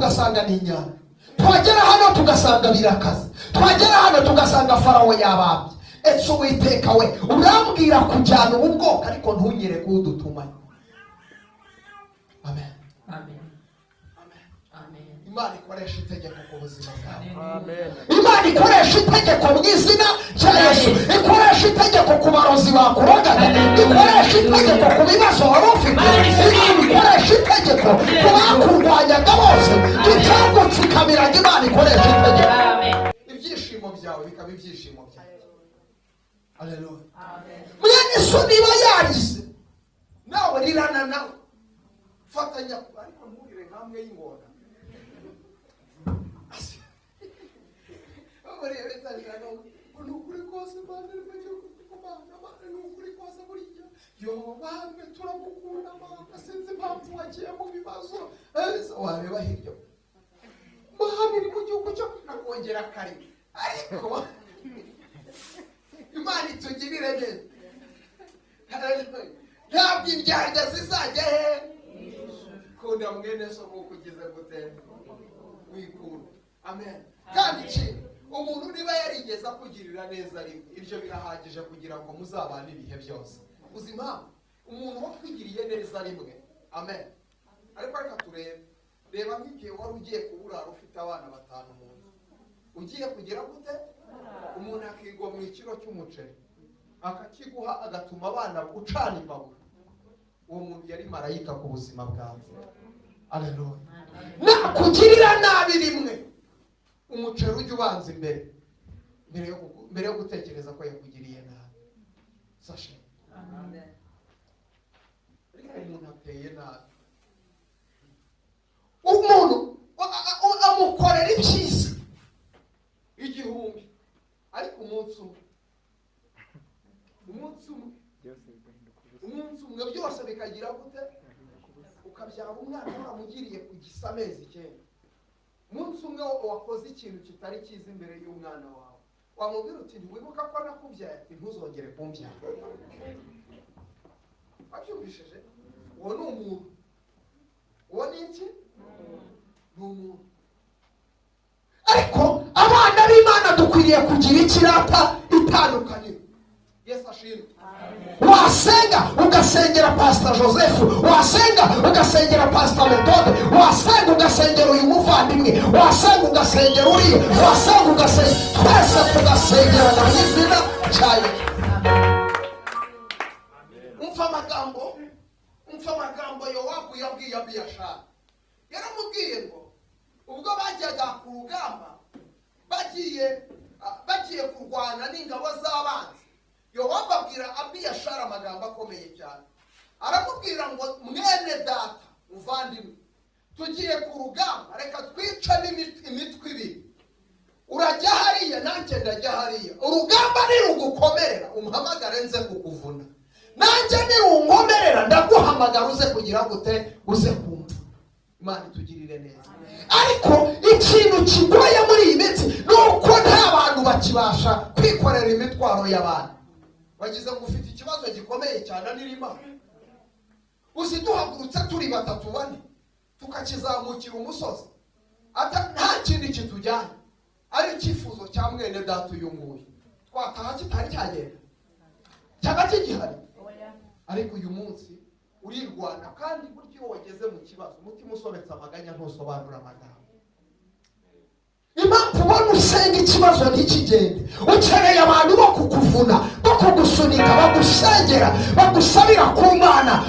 tugasanga ni inyana, twagera hano tugasanga birakaze, twagera hano tugasanga Farawo yabambye. Ese Uwiteka we urambwira kujyana ubu bwoko ariko ntunyere kudutumanye. Amen. Amen. Amen. Imana ikoresha itegeko ku buzima bwawe. Amen. Imana ikoresha itegeko mu izina rya Yesu. Ikoresha itegeko ku barozi bakurogaga, ikoresha itegeko ku bibazo wari ufite, ikoresha itegeko ku bakurwanyaga bose, icyagutse ikamiraga. Imana ikoresha itegeko. Ibyishimo byawe bikaba ibyishimo byawe. Haleluya. Mwene so niba yarize nawe rirana nawe, fatanya ariko nturire nkamwe y'ingona. Nukuri kose Mana rero kumana Mana nukuri kose buriya yo bamwe turagukunda Mana sinzi impamvu wagiye mu bibazo wareba hirya Mana iri mu gihugu cyo nakongera kare ariko Imana itugirire neza. Ntabwo indyarya zizajya he kunda mwene so kugize gute wikunda. Amen. Kandi umuntu niba yarigeze akugirira neza rimwe, ibyo birahagije kugira ngo muzabane ibihe byose. Uzi impamvu umuntu wakugiriye neza rimwe, amen, ariko reka turebe, reba nk'igihe wari ugiye kuburara ufite abana 5 mu nzu, ugiye kugira gute, umuntu akigwa mu ikiro cy'umuceri akakiguha agatuma abana gucana imbabura, uwo muntu yari marayika ku buzima bwawe. Haleluya. Nakugirira nabi rimwe, umuceri ujye ubanza mbere yo gutekereza ko yakugiriye nabi. Sashe. Amen. Reka umuntu ateye nabi, umuntu amukorera ibyiza 1000 ariko umunsi umwe byose bikagira gute, ukabyara umwana waramugiriye ku gisa amezi 9. Umunsi umwe wakoze ikintu kitari cyiza imbere y'umwana wawe, wamubwira uti ntiwibuka ko nakubyaye, ntuzongere kumbyara. Wabyumvishije? Uwo ni umuntu. Uwo ni iki? Ni umuntu. Ariko abana b'Imana dukwiriye kugira ikirata itandukanye. Yesu ashimwe. Wasenga ugasengera Pastor Joseph, wasenga ugasengera Pastor Methode, wasenga ugasengera uyu muvandimwe, wasenga ugasengera uriye, wasenga ugasengera, twese tugasengera mu izina rya Yesu. Umfa amagambo Yowabu yabwiye Abiyashari. Yaramubwiye ngo ubwo bajyaga ku rugamba, bagiye kurwana n'ingabo z'abanzi, Yowabu abwira Abiyashari amagambo akomeye cyane. Aramubwira ngo mwene data muvandimwe, tugiye ku rugamba, reka twica imitwe ibiri. Urajya hariya nanjye ndajya hariya. Urugamba nirugukomerera umuhamagare nze kukuvuna, nanjye nirunkomerera ndaguhamagara uze kugira gute, uze kumva. Imana itugirire neza. Ariko ikintu kigoye muri iyi minsi nuko nta bantu bakibasha kwikorera imitwaro y'abantu. Wagize ngo ufite ikibazo gikomeye cyane n'Imana, uziduhagurutse turi 3-4 tukakizamukira umusozi, nta kindi kitujyanye, ari icyifuzo cya mwene data uyu nguyu, twataha kitari cyagenda cyangwa kigihari. Ariko uyu munsi urirwana, kandi buryo wageze mu kibazo umutima usobetse amaganya ntusobanura amagambo. Impamvu ubona usenga ikibazo ntikigende, ukeneye abantu bo kukuvuna, bo kugusunika, bagusengera, bagusabira ku Mana,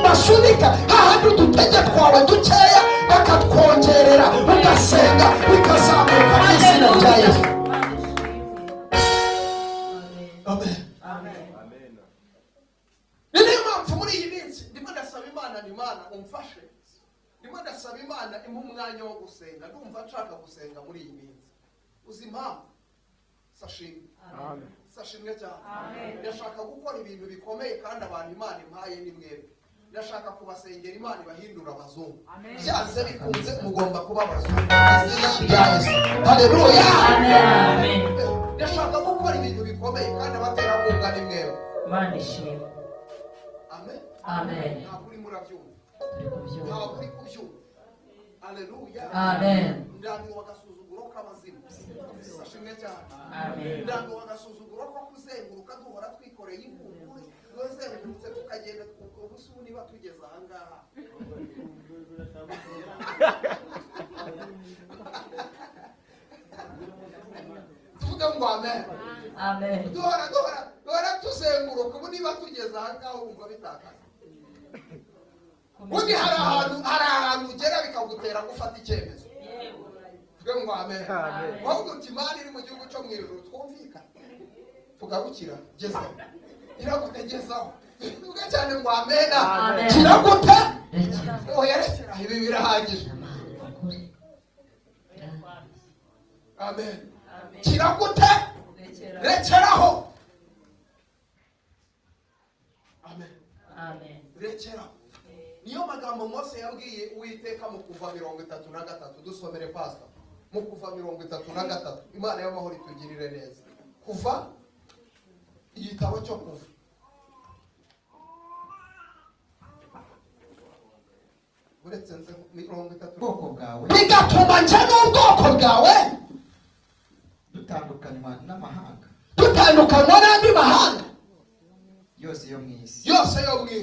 basunika hahandi udutege twawe dukeya bakatwongerera, ugasenga bikazamuka mu izina rya Yesu. Amen. Amen. Niyo mpamvu muri iyi minsi ndimo ndasaba Imana, Imana umfashe, ndimo ndasaba Imana impa umwanya wo gusenga, ndumva nshaka gusenga muri iyi minsi. Uzi impamvu? Sashimwe. Amen. Sashimwe cyane. Amen. Ndashaka gukora ibintu bikomeye kandi abantu Imana impaye ni mwebwe. Ndashaka kubasengera Imana ibahindura abazungu. Byanze bikunze mugomba kuba abazungu. Haleluya. Amen. Ndashaka gukora ibintu bikomeye kandi abaterankunga ni mwebwe. Imana ishimwe. Amen. Amen. Ntabwo uri murabyumva. Ntabwo uri kubyumva. Haleluya. Amen. Ndambiwe agasuzuguro k'amazina. Sashimwe cyane. Amen. Ndambiwe agasuzuguro ko kuzenguruka duhora twikoreye inkukuri. Twazengurutse tukagenda ubusa ubu niba tugeze aha ngaha. Tuvuge ngo amen. Amen. Duhora tuzenguruka ubu niba tugeze aha ngaha wumva bitakaza. Ubundi hari ahantu ugera bikagutera gufata icyemezo. Tuvuge ngo amen. Ahubwo uti Imana iri mu gihugu cyo mu ijuru twumvikana. Tugarukira gezaho. Iragutegezaho. Tuvuge cyane ngo amen. Kiragute? Oya rekera ibi birahagije. Amen. Kiragute? Rekeraho. Amen. Amen. Rekeraho. Niyo magambo Mose yabwiye Uwiteka mu Kuva 33. Dusomere pastor. Mu Kuva 33. Imana y'amahoro itugirire neza. Kuva igitabo cyo Kuva. Uretse 33 ubwoko bwawe bigatuma nje n'ubwoko bwawe dutandukanywa n'amahanga dutandukanywa n'andi mahanga yose yo mu isi.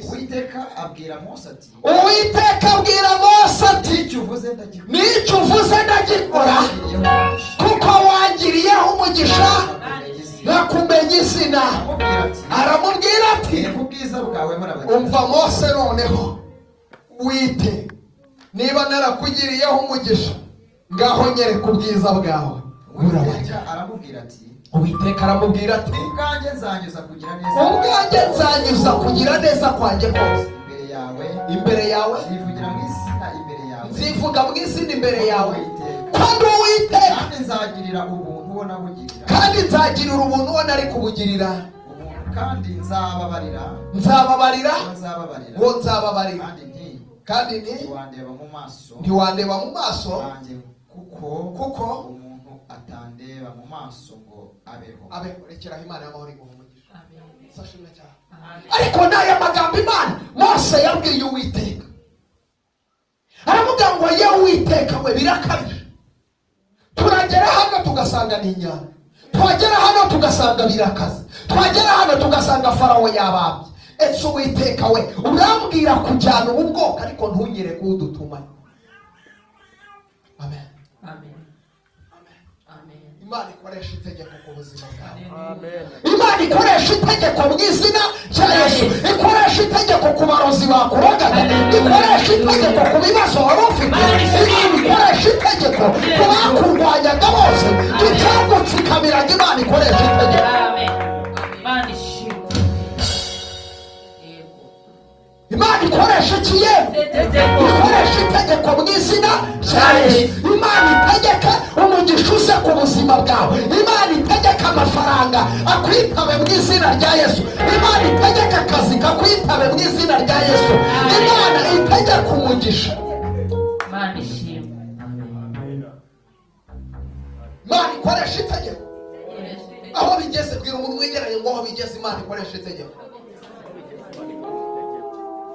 Uwiteka abwira Mose ati nicyo icyo uvuze ndagikora kuko wangiriyeho umugisha nkakumenya izina. Aramubwira ati ubwiza bwawe murabagirana. umva Mose, noneho wite niba narakugiriyeho umugisha ngaho nyereka ubwiza bwawe. Uwiteka aramubwira ati Uwiteka aramubwira ati ubwanjye nzanyuza kugira neza ubwanjye nzanyuza kugira neza kwanjye kose imbere yawe nzivugira mu izina imbere yawe nzivuga mu izina imbere yawe Uwiteka. kandi Uwiteka kandi nzagirira ubuntu uwo nabugirira kandi nzagirira ubuntu uwo nari kubugirira ubuntu kandi nzababarira uwo nzababarira kandi ntiwandeba mu maso yanjye kuko umuntu atandeba mu maso ngo abeho. Rekeraho Imana y'amahoro iguha umugisha. Amen. Sashimwe cyane. Amen. Ariko n'aya magambo Imana Mose yabwiye Uwiteka, aramubwira ngo ye Uwiteka we birakabije. Turagera hano tugasanga ni inyanja, twagera hano tugasanga birakaze, twagera hano tugasanga Farawo yabambye. Ese Uwiteka we urambwira kujyana ubu bwoko ariko ntugire kudutumanye. Amen. Amen. Amen. Amen. Imana ikoresha itegeko ku buzima bwawe. Amen. Imana ikoresha itegeko mu izina rya Yesu. Ikoresha itegeko ku barozi bakurogana. Ikoresha itegeko ku bibazo wari ufite. Ikoresha itegeko ku bakurwanyaga bose. Icyagutsikamiraga Imana ikoresha itegeko. Amen. Imana ishimwe. Yego. Imana ikoresha ikiyego. Ikoresha itegeko mu izina rya Yesu. Imana itegeka umugisha uze ku buzima bwawe. Imana itegeka amafaranga akwitabe mu izina rya Yesu. Imana itegeka akazi kakwitabe mu izina rya Yesu. Imana itegeka umugisha. Imana ishimwe. Imana ikoresha itegeko. Aho bigeze, bwira umuntu mwegeranye ngo aho bigeze Imana ikoresha itegeko.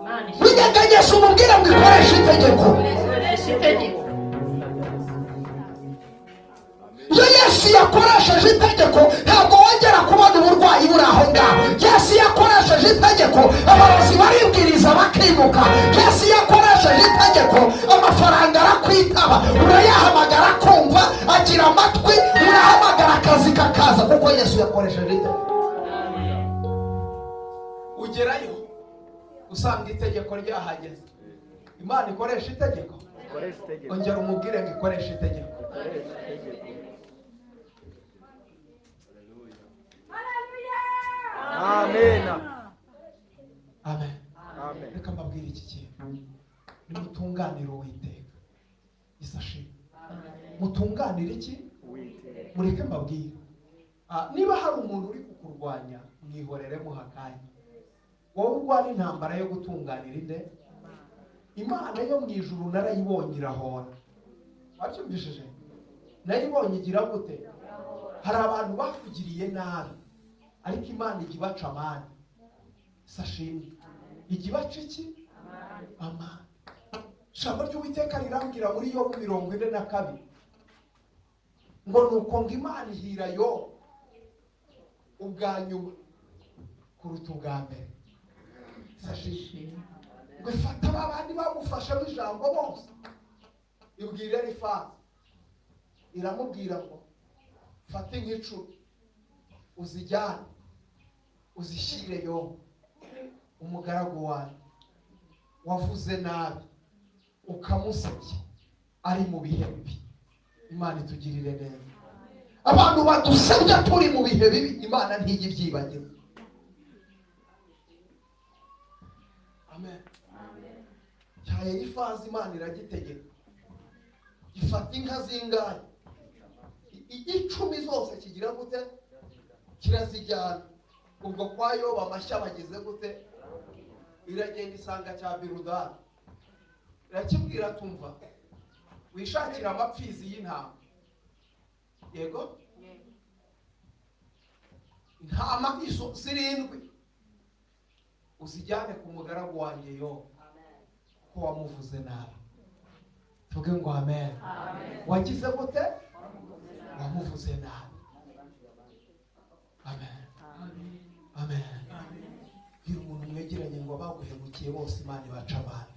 Imana ishimwe. Winyeganyesha umubwira ngo ikoresha itegeko. Ikoresha itegeko. Iyo Yesu yakoresheje itegeko ntabwo wongera kubona uburwayi buri aho ngaho. Yesu yakoresheje itegeko abarozi baribwiriza bakimuka. Yesu yakoresheje itegeko amafaranga arakwitaba, urayahamagara kumva, agira amatwi, urahamagara akazi kakaza kuko Yesu yakoresheje itegeko. Ugerayo usanga itegeko ryahageze. Imana ikoresha itegeko. Ongera umubwire ngo ikoresha itegeko. Amen. Amen. Amen. Reka mbabwire iki kintu. Nimutunganire Uwiteka. Isashimwe. Mutunganire iki? Mureke mbabwire. Niba hari umuntu uri kukurwanya, mwihorere muhakanye. Wowe urwana intambara yo gutunganira inde? Imana yo mu ijuru narayibonye irahora. Wabyumvishije? Nayibonye igira gute? Hari abantu bakugiriye nabi, ariko Imana ijya ibaca amani. Sashimwe. Ijya ibaca iki? Amani. ijambo ry'Uwiteka rirambwira muri Yobu 42 ngo nuko ngo Imana ihira Yobu ubwa nyuma kuruta ubwa mbere. ngo ifata abandi bamufasha b'ijambo bose ibwira Elifazi iramubwira ngo fate nk'icumi uzijyane uzishyire Yobu umugaragu wawe wavuze nabi ukamusebya ari mu bihe bibi. Imana itugirire neza. Abantu badusebya turi mu bihe bibi Imana ntijya ibyibagirwa. Amen. Cyaye Elifazi Imana iragitegeka gifata inka zingahe 10 zose kigira gute kirazijyana. Ubwo kwa Yobu amashya bagize gute iragenda isanga cya Birudani irakibwira tumva wishakira amapfizi y'intama. Yego intama izo 7 uzijyane ku mugaragu wanjye Yobu ko wamuvuze nabi. Tuvuge ngo amen. Wagize gute wamuvuze nabi. Amen. Amen. Bwira umuntu mwegeranye ngo baguhemukiye bose Imana ibaca amande.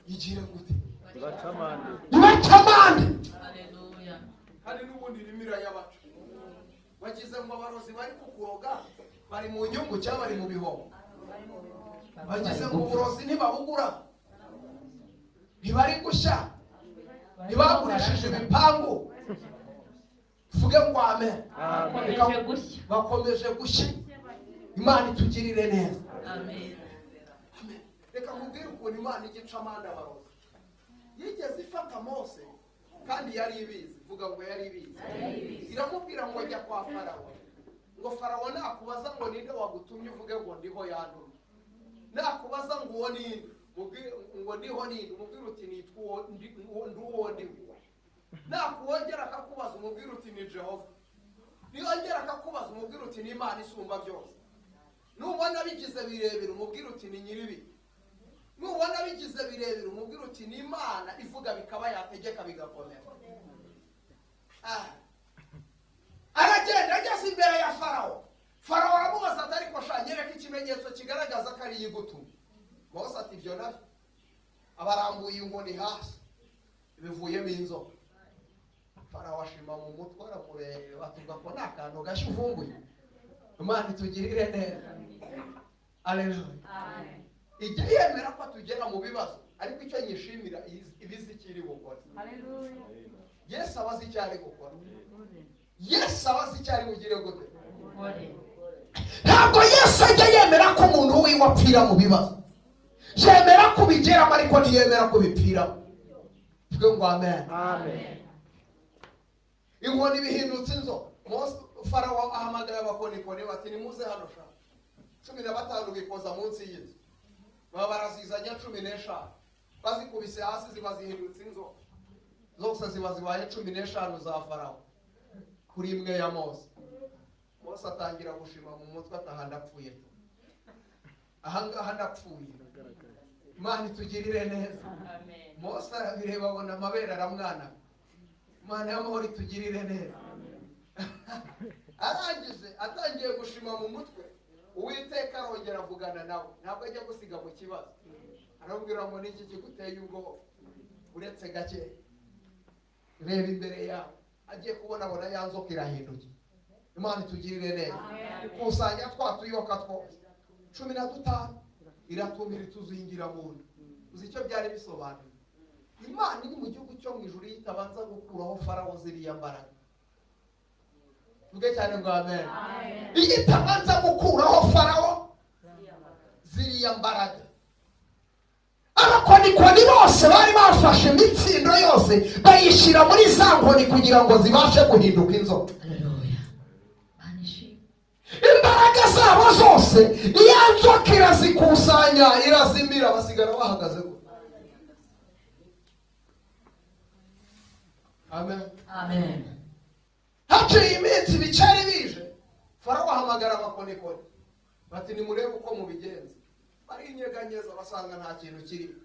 Igire gute ibaca amande. Haleluya. Kandi n'ubundi rimira y'abacu bagize ngo abarozi bari kukuroga bari mu nyungu cyangwa bari mu bihombo. Bagize ngo uburozi ntibabugura ntibari gushya ntibagurishije ibipangu. Tuvuge ngo amen. Bakomeje gushya. Imana itugirire neza. Amen. Reka nkubwire ukuntu Imana igica amande abarozi. Yigeze ifata Mose kandi yari ibizi. Vuga ngo yari ibizi. Iramubwira ngo ajya kwa Farawo. Ngo Farawo nakubaza ngo ninde wagutumye uvuge ngo ndiho yantumye. Nakubaza ngo uwo ninde ngo ndiho ninde umubwire uti nitwa uwo ndiwe. Nakuwongera akakubaza umubwire uti ni Jehova. Niyongera akakubaza umubwire uti ni Imana isumba byose. Nubona bigize birebera umubwire uti ni nyiribi. Nubona bigize birebera umubwire uti ni Imana ivuga bikaba yategeka bigakomera. Aragenda ageze imbere ya Farawo. Farawo aramubaza ati ariko shanyereka ikimenyetso kigaragaza ko ari yigutumye. Mose ati ibyo nabyo. Abarambuye inkoni hasi bivuyemo inzoka. Farawo ashima mu mutwe aramureba atuga ko nta kantu gashya uvumbuye. Imana itugirire neza. Haleluya. Amen. Igihe yemera ko tugera mu bibazo ariko icyo nyishimira ibizi kiri gukora. Haleluya. Yesu abazi cyari gukora. Yesu abazi cyari bugire gute. Ntabwo Yesu ajya yemera ko umuntu wiwe apfira mu bibazo. Yemera kubigeramo ariko ntiyemera kubipfiramo. Tuvuge ngo amen. Amen. Inkoni bihindutse inzo. Farawo ahamagara abakonikoni bati nimuze hano sha. 15 bikoza munsi y'inzu. Baba barazizanya 15. Bazikubise hasi ziba zihindutse inzo. Zose ziba zibaye 15 za Farawo. Kuri imwe ya Mose. Mose atangira gushima mu mutwe atahanda apfuye. Ahangaha ndapfuye. Imana itugirire neza. Amen. Mose bireba abona amabere aramwana. Imana y'amahoro itugirire neza. Arangize atangiye gushima mu mutwe. Uwiteka arongera avugana nawe. Ntabwo ajya gusiga mu kibazo. Arabwira ngo niki kiguteye ubwoba. Uretse gake. Reba imbere yawe. Agiye kubona abona yanzoka irahinduka. Imana itugirire neza. Kusanya twatuyoka twose 15 iratumira ituzingira mu nda. Uzi icyo byari bisobanuye. Imana iri mu gihugu cyo mu ijuru yitabanza gukuraho Farawo ziriya mbaraga. Tuge cyane ngo amen. Yitabanza gukuraho Farawo ziriya mbaraga. Abakonikoni bose bari bafashe imitsindo yose bayishyira muri za nkoni kugira ngo zibashe guhinduka inzoka. Imbaraga zabo zose iyo nzoka irazikusanya irazimira basigara bahagaze ko. Amen. Amen. Haciye iminsi bicari bije Farawo ahamagara abakonikoni bati nimurebe uko mubigenza. barinyeganyeza basanga nta kintu kiri,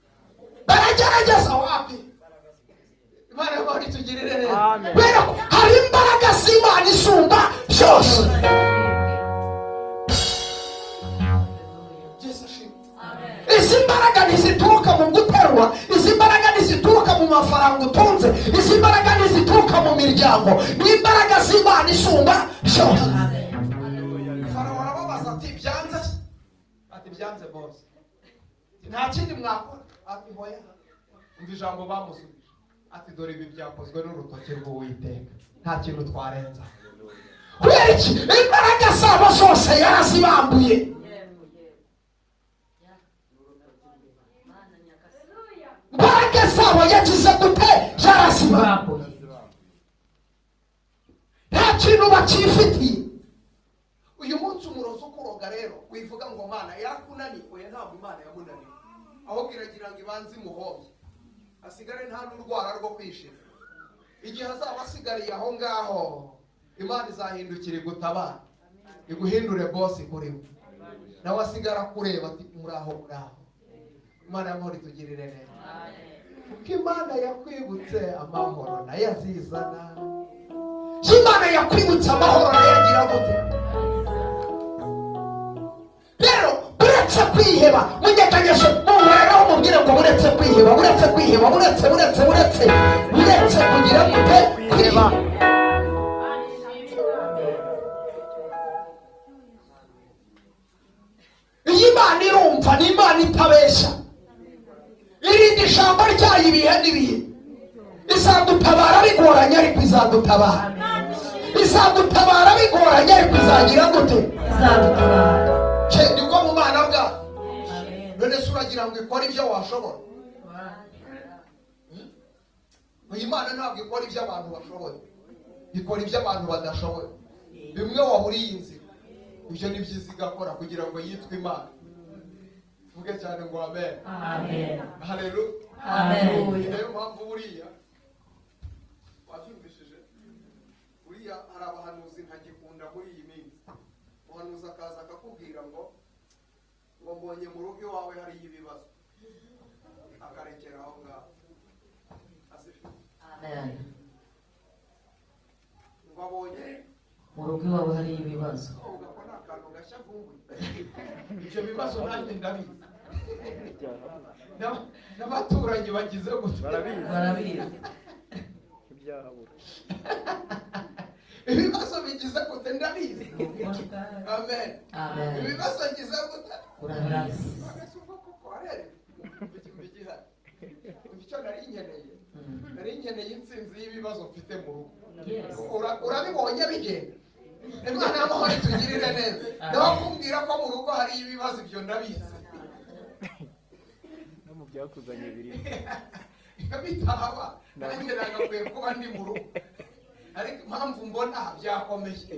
baragerageza wapi. Imana y'amahoro itugirire neza. Kubera ko hari imbaraga z'Imana isumba byose. Izi mbaraga ntizituruka mu guterwa, izi mbaraga ntizituruka mu mafaranga utunze, izi mbaraga ntizituruka mu miryango, ni imbaraga z'Imana isumba byose. Farawo arababaza ati byanze se? Ati byanze bose. Nta kindi mwakora? Ati hoya. Umva ijambo bamusubije. Ati dore ibi byakozwe n'urutoki rw'Uwiteka, nta kintu twarenza. Kubera iki? Imbaraga zabo zose yarazibambuye. Imbaraga zabo yagize gute? Yarazibambuye. Nta kintu bakifitiye. Uyu munsi umurozi ukuroga rero wivuga ngo Mana yarakunaniye. Oya, ntabwo Imana yamunaniye, ahubwo iragira ngo ibanze imuhomye asigare nta n'urwara rwo kwishima. Igihe azaba asigariye aho ngaho, Imana izahindukira igutabara, iguhindure bosi kuri we, nawe asigara kureba ati muraho muraho. Imana y'amahoro itugirire neza. Kuko Imana yakwibutse amahoro nayo azizana. Imana yakwibutse amahoro nayo agira gute? Rero uretse kwiheba, munyeganyeshe muhorera umubwire ngo uretse kwiheba, uretse kwiheba, uretse kugira gute? Kwiheba. Iyi Imana irumva, ni Imana itabeshya. Irindi jambo ryayo ibihe n'ibihe. Izadutabara bigoranye ariko izadutabara. Izadutabara bigoranye ariko izagira gute? Izadutabara. Nibwo mu bana bwawe. None se uragira ngo ikore ibyo washobora? Iyi Mana ntabwo ikora ibyo abantu bashoboye, ikora ibyo abantu badashoboye. Bimwe waburiye inzira, ibyo ni byiza igakora kugira ngo yitwe Imana. Vuge cyane ngo amen. Amen. Haleluya. Amen. Niyo mpamvu buriya wabyumvishije, buriya hari abahanuzi ntagikunda muri iyi minsi. Umuhanuzi akaza akakubwira ngo mbonye mu rugo iwawe hari ibibazo, akarekera aho ngaho. Amen. Ngo abonye mu rugo iwawe hari ibibazo. Ugakora akantu gashya vumbuye. Ibyo bibazo nanjye ndabizi. N'abaturanyi bagize gute? Barabizi. Ibibazo bigize gute? Ndabizi. Amen. Amen. Ibibazo bigize gute? Urabizi. Icyo nari nkeneye intsinzi y'ibibazo mfite mu rugo. Urabibonye bigenda. Imana y'amahoro itugirire neza. Ndabakubwira ko mu rugo hari ibibazo, ibyo ndabizi. No mu byakuzanye biri. Bitaba nanjye nagakwiye kuba ndi mu rugo, ariko impamvu mbona byakomeye.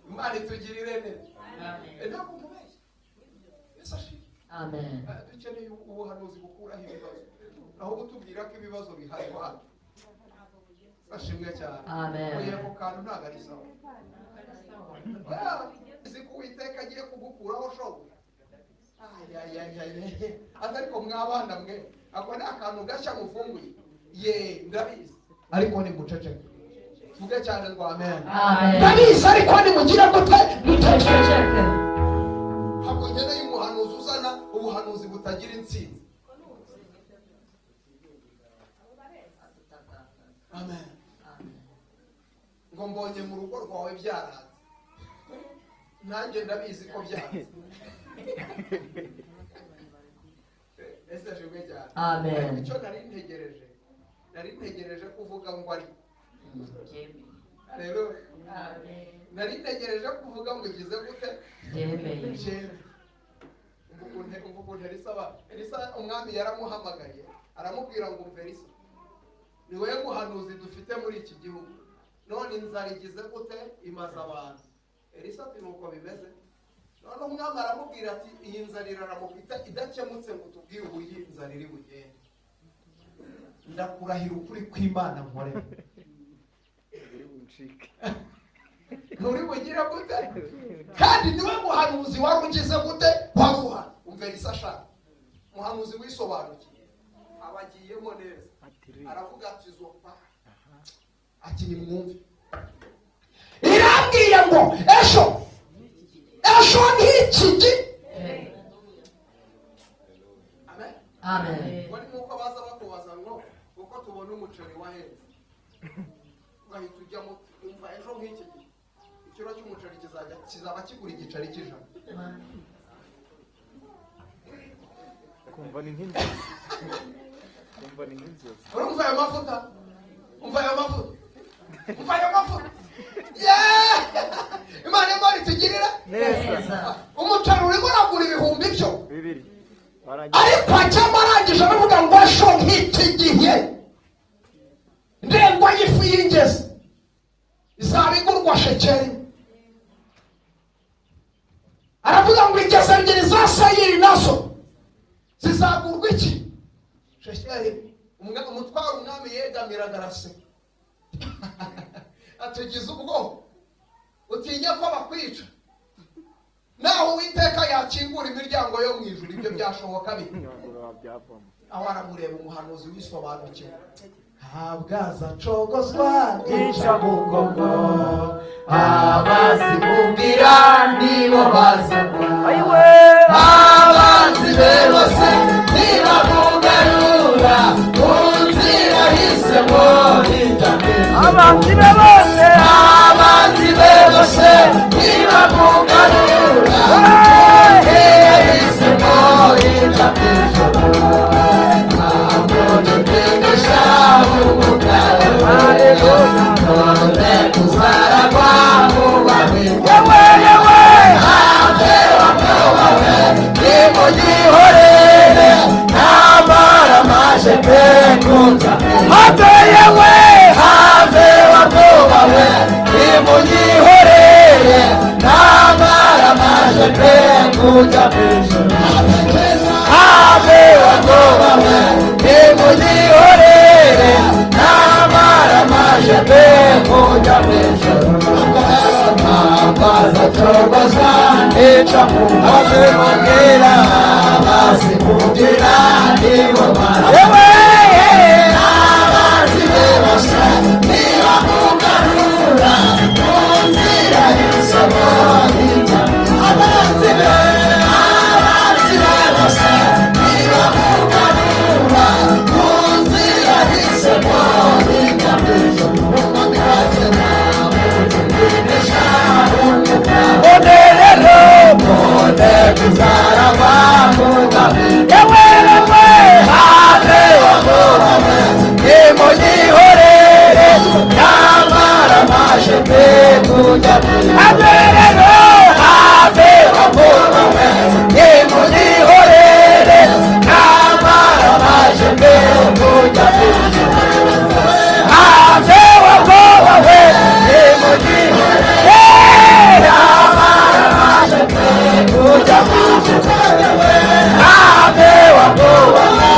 Imana itugirire neza. Ntabwo mubeshya. Amen. Dukeneye ubuhanuzi bukuraho ibibazo, aho gutubwira ko ibibazo bihari hano. Ashimwe cyane. Amen. Oya, ako kantu ntabwo ari sawa. Uzi ko Uwiteka agiye kugukuraho shobuja. Ariko mwabana mwe, ako ni akantu gashya mufunguye. Ye, ndabizi, ariko ni muceceke. Vuge cyane ngo amen. Amen. Ndabizi ariko ni mugira gute? Muceceke. Ntabwo nkeneye umuhanuzi uzana ubuhanuzi butagira intsinzi. Amen. Ngo mbonye mu rugo rwawe byaranze, nanjye ndabizi ko byaranze. Ese ashimwe cyane. Amen. Icyo nari ntegereje kuvuga ngo ari rero, nari ntegereje kuvuga ngo igize gute? Yemeye. Ukuntu Elisa umwami yaramuhamagaye aramubwira ngo umve Elisa, ni wowe muhanuzi dufite muri iki gihugu, none inzara igize gute? Imaze abantu. Elisa ati nuko bimeze. None umwami aramubwira ati iyi nzara iraramuka idakemutse ngo tubwire ubu iyi nzara iri bugende. Ndakurahira ukuri kw'Imana nkorera. nturi bugire gute kandi niwe muhanuzi wari ugize gute wari uhari umvera isa ashaka umuhanuzi wisobanukiye abagiyemo neza aravuga ati zopa ati nimwumve irambwiye ngo ejo nk'iki Amen. wari nk'uko baza bakubaza ngo uko tubona umuceri wahenze ugahita ujyamo umva ejo nk'iki gihe ikiro cy'umuceri kizaba kigura igiceri cy'ijana kumva ni nk'inzozi urumva ayo mavuta imana imana itugirira neza umuceri urimo uragura ibihumbi byo bibiri ariko acyamo arangije aravuga ngo ejo nk'iki gihe ndengwa y'ifu y'ingezi izaba igurwa shekeri aravuga ngo ingezi ebyiri za sayiri nazo zizagurwa iki shekeri umutwaro umwami yegamiraga araseka atugize ubwoba utinya ko bakwica naho uwiteka yakingura imiryango yo mu ijuru ibyo byashoboka bite aho aramureba umuhanuzi wisobanukiwe ntabwo azacogozwa yica mu ngogo abazimubwira nibo bazimubwira abanzi be bose ntibamugarura mu nzira ahisemo abanzi be bose ntibamugarura mu nzira ahisemo ntabwo dutegesha umugabo none tuzaragwa mu babiri hanze wakobawe nimugihorere ntamara maje pe kunza habeyewe hanze wakobawe nimugihorere ntamara maje pe kunza habe wakobawe nimugihorere ntamara maje pe kunza abazacogozwa nica mu bazimubwira bazimubwira nibo abanzi be bose ntibamugarura mu nzira y'isoko abanzi be bose ntibamugarura mu nzira y'isoko kuzarava mugabe yewerewe habe wagorawe nimugihorere nyamara maje pe kujya aberero habe wagorawe nimugihorere nyamara maje pe kujya habe wagorawe nimugihorere nyamara maje pe kujya habe wagorawe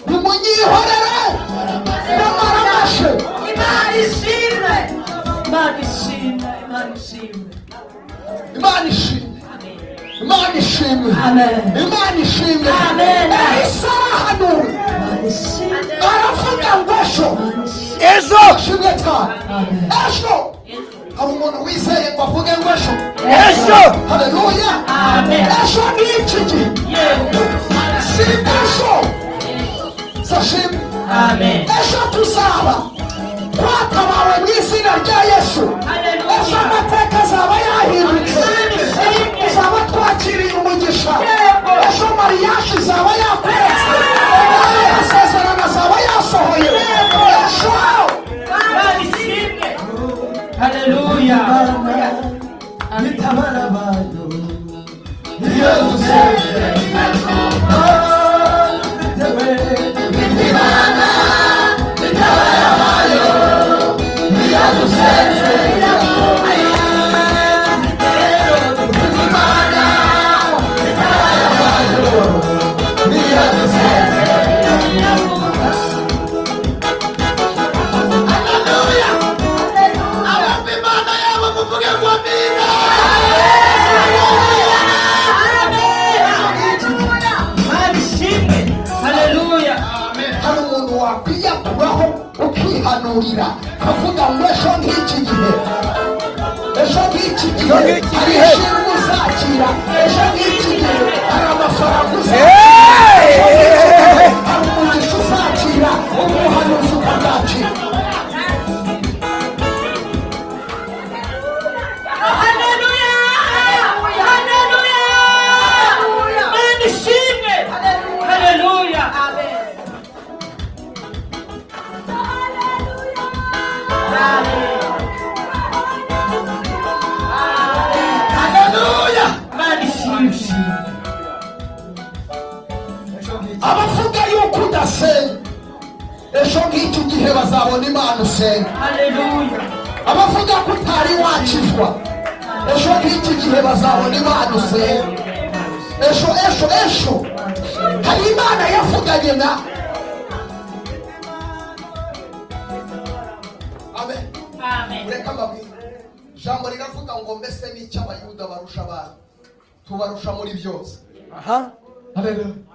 nimugihorere n'amaramashe imana ishimwe ese arahanura aravuga ngo ejo shimwe cyane ejo hari umuntu wizeye ngo avuge ngo ejo haleluya ejo ni iki gihe si ejo sashimwe ejo tuzaba twatabawe mu izina rya yesu ejo amateka azaba yahindutse tuzaba twakiriye umugisha ejo mariyaje izaba yakoretse amasezerano azaba yasohoye ejo Hallelujah. kwihanurira kavuga ngo ejo nk'iki gihe ejo nk'iki gihe hari ishimwe uzakira ejo nk'iki gihe hari amafaranga uzakira ejo nk'iki gihe hari umugisha uzakira umuhanuzi ukazakira. Abavuga yuko udasenga ejo nk'iki gihe bazabona Imana usenga. Abavuga ko utari wakizwa ejo nk'iki gihe bazabona Imana usenga. Ejo hari Imana yavuganye na amen. Reka mbabwire ijambo riravuga ngo mbese n'icyo abayuda barusha abantu tubarusha muri byose.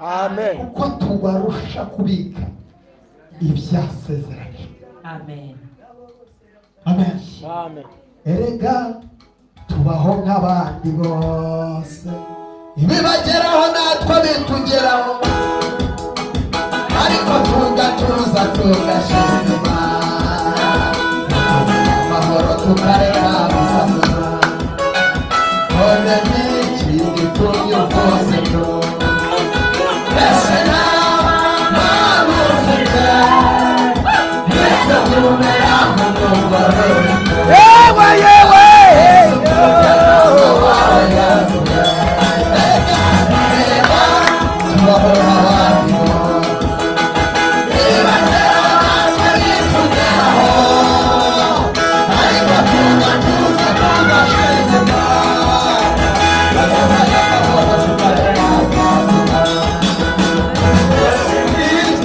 Amen. Kuko tubarusha kubika ibyasezeranye. Amen. Amen. Amen. Erega tubaho nk'abandi bose, ibibageraho natwe bitugeraho, ariko tugatuza tugashima amahoro tukareka gusama. None n'iki gitumye rwose byo mbese ntabwo ufite ibyo byumera nk'umugororero. Yewe Yes,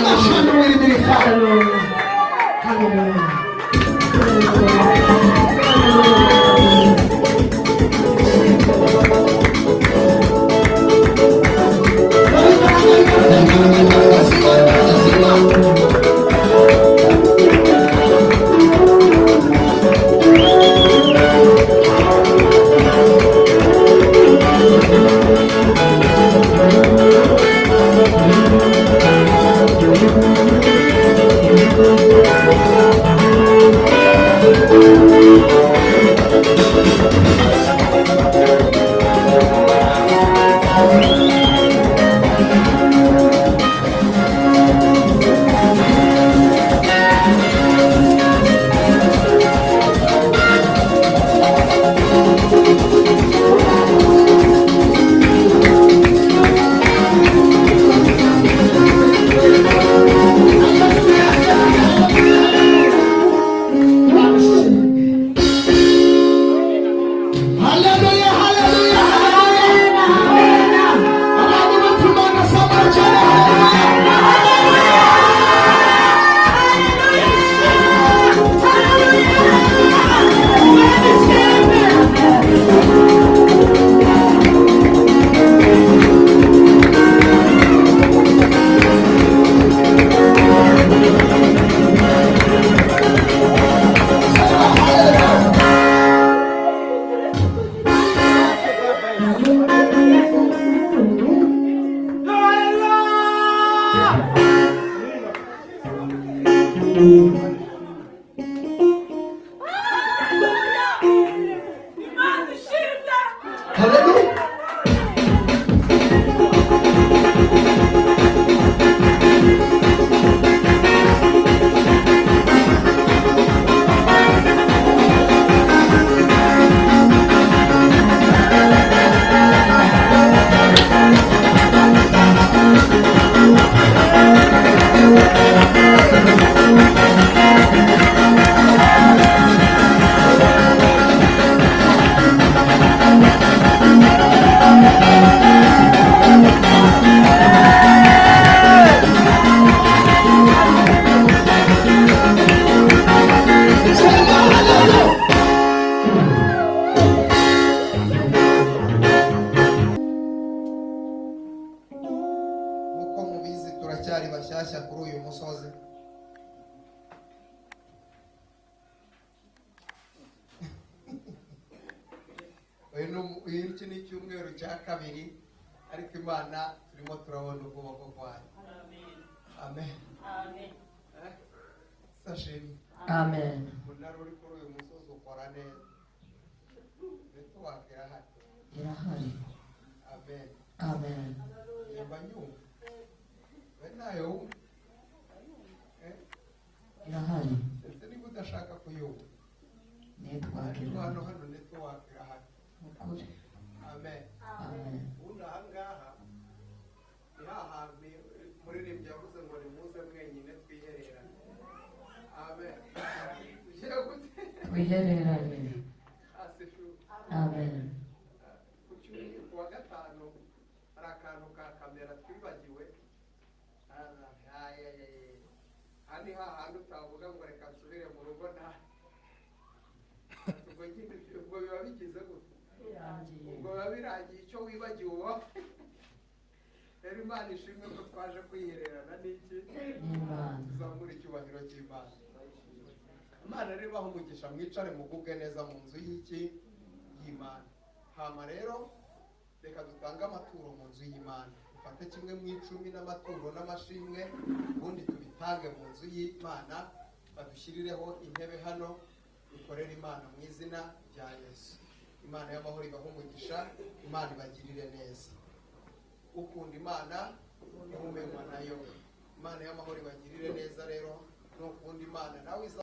amashami w'imirika. Hallelujah, hallelujah, hallelujah. Abantu batumana sama cyane. Hallelujah. Nk'uko mubizi turacyari bashyashya kuri uyu musozi. Iki ni icyumweru cya kabiri, ariko Imana turimo turabona ukuboko kwayo. Amen. Sashimi. Amen. Umunara uri kuri uyu musozi ukora neza. Ndetse wakira Irahari. Amen. Amen. Yemba nyumva. We nayo. Irahari. Ndetse niba udashaka kuyumva. Nitwakira. Hano ndetse wakira hano. Ukuri. Amen. Amen. Ubundi aha ngaha ni hahantu umuririmbyi yavuze ngo nimuze mwenyine twihererane. Amen. Ugiye gute? Twihererane. Asifu. Amen. Ku wa gatanu hari akantu ka kamera twibagiwe. Aha ni hahandi utavuga ngo reka nsubire mu rugo nta. Ubwo nyine ubwo biba bigize gute? Ubwo biba birangiye icyo wibagiwe uba. Rero Imana ishimwe ko twaje kwihererana n'iki? N'Imana. Tuzamura icyubahiro cy'Imana. Imana rero ibahe umugisha, mwicare mugubwe neza mu nzu y'iki? Y'Imana. Hama rero reka dutange amaturo mu nzu y'Imana. Dufate kimwe mu icumi n'amaturo n'amashimwe, ubundi tubitange mu nzu y'Imana. Badushyirireho intebe hano, dukorere Imana mu izina rya Yesu. Imana y'amahoro ibahe umugisha, Imana ibagirire neza. Ukunda Imana niwe umenywa nayo. Imana y'amahoro ibagirire neza rero, nukunda Imana nawe